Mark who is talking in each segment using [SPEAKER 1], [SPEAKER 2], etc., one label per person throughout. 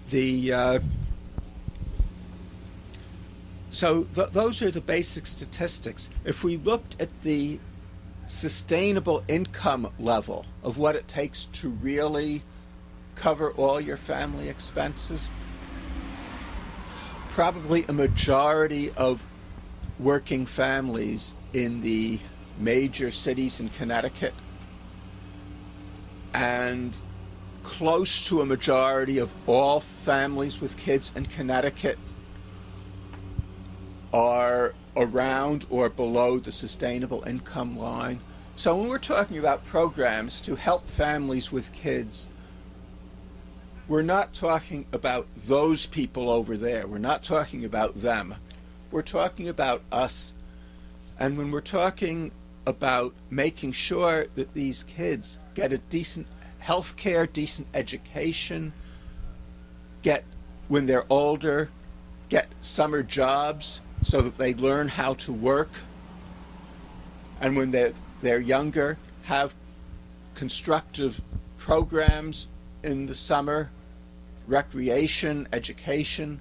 [SPEAKER 1] Those are the basic statistics. If we looked at the sustainable income level of what it takes to really cover all your family expenses, probably a majority of working families in the major cities in Connecticut and close to a majority of all families with kids in Connecticut are around or below the sustainable income line. So when we're talking about programs to help families with kids, we're not talking about those people over there. We're not talking about them. We're talking about us. And when we're talking about making sure that these kids get a decent health care, decent education, when they're older, get summer jobs so that they learn how to work, and when they're younger, have constructive programs in the summer, recreation, education,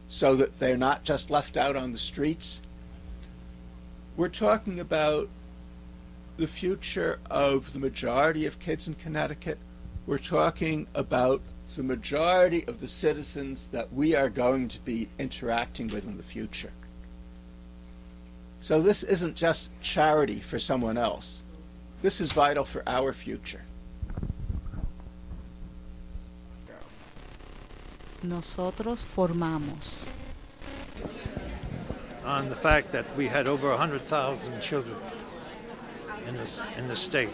[SPEAKER 1] so that they're not just left out on the streets. We're talking about the future of the majority of kids in Connecticut. We're talking about the majority of the citizens that we are going to be interacting with in the future. So this isn't just charity for someone else. This is vital for our future.
[SPEAKER 2] Nosotros formamos.
[SPEAKER 3] On the fact that we had over 100,000 children in the state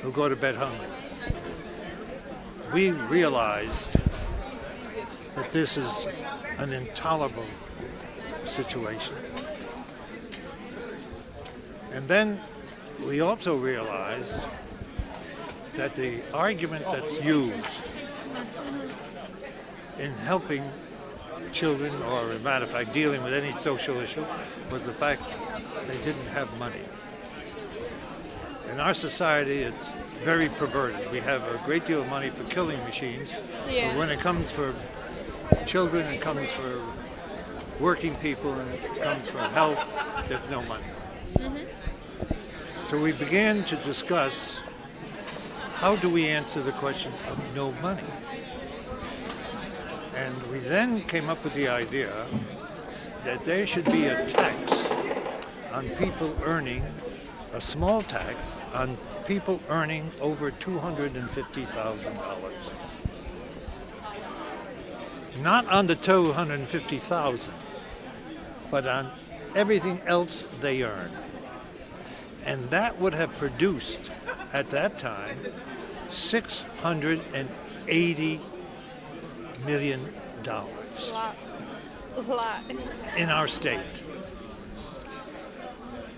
[SPEAKER 3] who go to bed hungry. We realized that this is an intolerable situation. And then we also realized that the argument that's used in helping children, or as a matter of fact dealing with any social issue, was the fact they didn't have money. In our society, it's very perverted. We have a great deal of money for killing machines, but when it comes for children, it comes for working people, and it comes for health, there's no money. So we began to discuss, how do we answer the question of no money? And we then came up with the idea that there should be a tax on people earning, a small tax on people earning over $250,000. Not on the $250,000, but on everything else they earn. And that would have produced, at that time, $680 million
[SPEAKER 4] A lot.
[SPEAKER 3] In our state.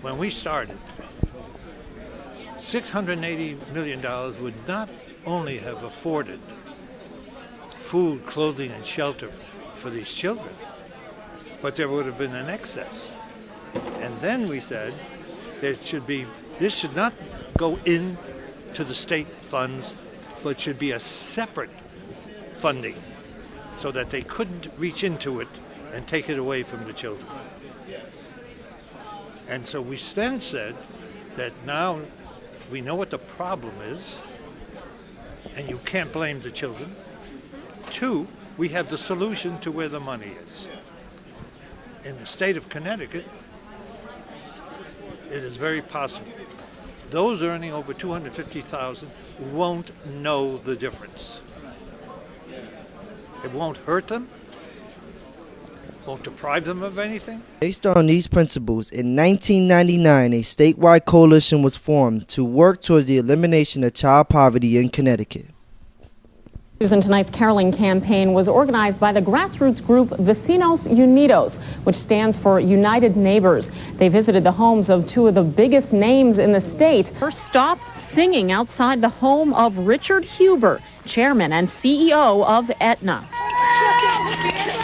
[SPEAKER 3] When we started, $680 million would not only have afforded food, clothing, and shelter for these children, but there would have been an excess. And then we said this should not go into the state funds, but should be a separate funding so that they couldn't reach into it and take it away from the children. And so we then said that now we know what the problem is, and you can't blame the children. 2, we have the solution to where the money is. In the state of Connecticut, it is very possible. Those earning over $250,000 won't know the difference. It won't hurt them, won't deprive them of anything.
[SPEAKER 5] Based on these principles, in 1999, a statewide coalition was formed to work towards the elimination of child poverty in Connecticut.
[SPEAKER 6] In tonight's caroling campaign was organized by the grassroots group Vecinos Unidos, which stands for United Neighbors. They visited the homes of 2 of the biggest names in the state. First stop, singing outside the home of Richard Huber, chairman and CEO of Aetna.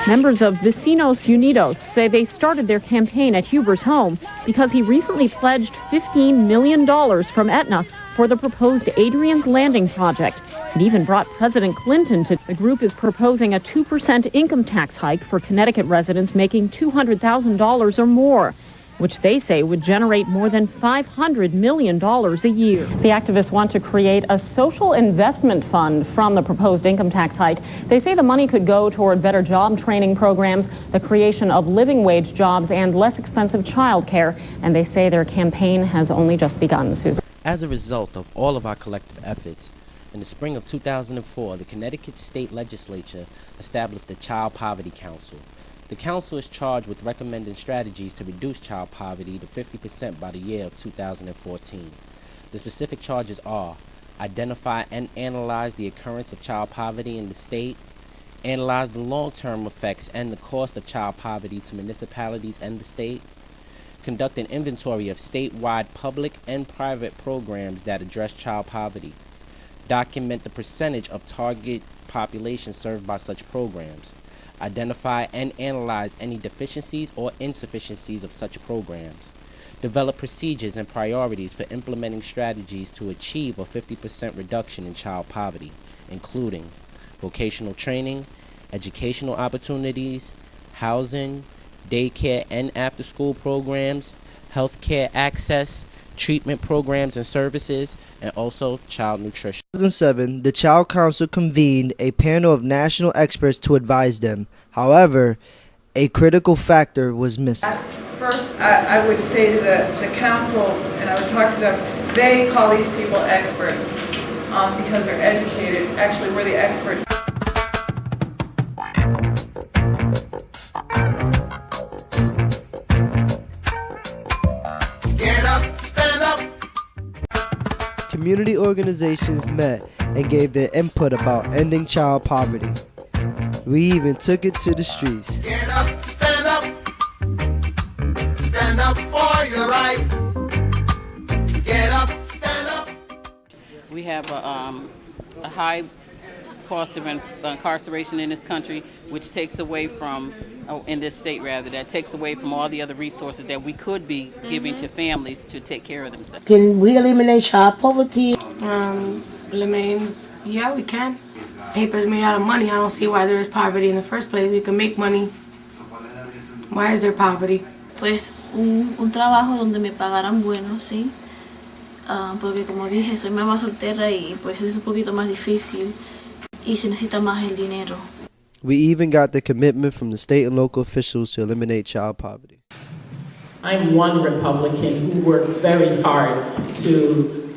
[SPEAKER 6] Members of Vecinos Unidos say they started their campaign at Huber's home because he recently pledged $15 million from Aetna for the proposed Adrian's Landing project. It even brought President Clinton to. The group is proposing a 2% income tax hike for Connecticut residents making $200,000 or more, which they say would generate more than $500 million a year. The activists want to create a social investment fund from the proposed income tax hike. They say the money could go toward better job training programs, the creation of living wage jobs, and less expensive child care. And they say their campaign has only just begun. Susan.
[SPEAKER 7] As a result of all of our collective efforts, in the spring of 2004, the Connecticut State Legislature established the Child Poverty Council. The council is charged with recommending strategies to reduce child poverty to 50% by the year of 2014. The specific charges are: identify and analyze the occurrence of child poverty in the state, analyze the long-term effects and the cost of child poverty to municipalities and the state, conduct an inventory of statewide public and private programs that address child poverty, document the percentage of target population served by such programs, identify and analyze any deficiencies or insufficiencies of such programs, develop procedures and priorities for implementing strategies to achieve a 50% reduction in child poverty, including vocational training, educational opportunities, housing, daycare and after-school programs, healthcare access, treatment programs and services, and also child nutrition.
[SPEAKER 5] In 2007, the Child Council convened a panel of national experts to advise them. However, a critical factor was missing.
[SPEAKER 8] First, I would say to the council, and I would talk to them, they call these people experts because they're educated. Actually, we're the experts.
[SPEAKER 5] Community organizations met and gave their input about ending child poverty. We even took it to the streets.
[SPEAKER 9] Get up, stand up for your right. Get up, stand up.
[SPEAKER 10] We have a high cost of incarceration in this country, which takes away from, in this state rather, that takes away from all the other resources that we could be giving to families to take care of themselves.
[SPEAKER 11] Can we eliminate child poverty?
[SPEAKER 12] Yeah, we can. Paper's made out of money. I don't see why there is poverty in the first place. We can make money. Why is there poverty?
[SPEAKER 13] Pues un trabajo donde me pagaran bueno, sí. Porque como dije, soy mamá soltera y pues es un poquito más difícil y se necesita más el dinero.
[SPEAKER 5] We even got the commitment from the state and local officials to eliminate child poverty.
[SPEAKER 14] I'm one Republican who worked very hard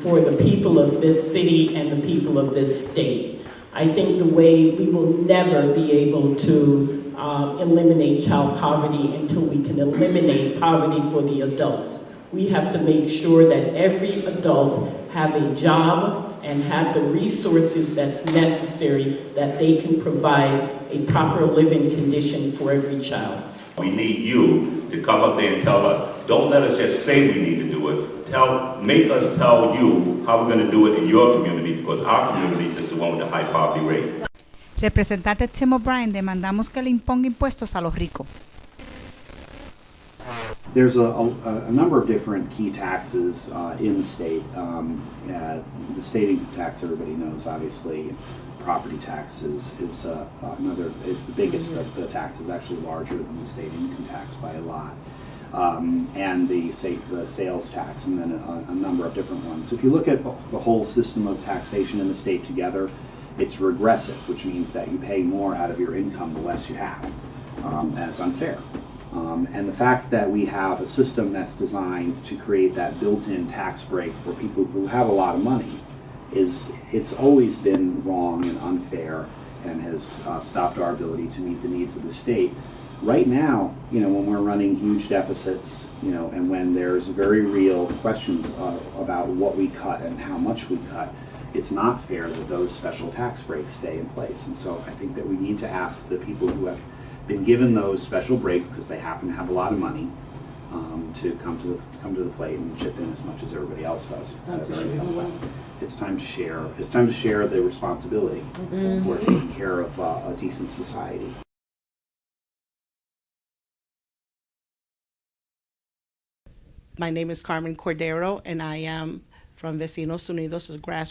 [SPEAKER 14] for the people of this city and the people of this state. I think the way we will never be able to eliminate child poverty until we can eliminate poverty for the adults. We have to make sure that every adult have a job and have the resources that's necessary that they can provide a proper living condition for every child.
[SPEAKER 15] We need you to come up there and tell us. Don't let us just say we need to do it. Make us tell you how we're going to do it in your community, because our community is the one with the high poverty rate.
[SPEAKER 2] Representante Tim O'Brien, demandamos que le imponga impuestos a los ricos.
[SPEAKER 16] There's a number of different key taxes in the state. The state income tax, everybody knows, obviously. Property tax is the biggest of the taxes, actually larger than the state income tax by a lot. And the sales tax, and then a number of different ones. So if you look at the whole system of taxation in the state together, it's regressive, which means that you pay more out of your income the less you have. And it's unfair. And the fact that we have a system that's designed to create that built-in tax break for people who have a lot of money it's always been wrong and unfair, and has stopped our ability to meet the needs of the state. Right now, when we're running huge deficits, and when there's very real questions about what we cut and how much we cut, it's not fair that those special tax breaks stay in place. And so I think that we need to ask the people who have been given those special breaks, because they happen to have a lot of money, to come to the plate and chip in as much as everybody else does. It's time to share. It's time to share the responsibility for taking care of a decent society.
[SPEAKER 17] My name is Carmen Cordero, and I am from Vecinos Unidos, a grassroots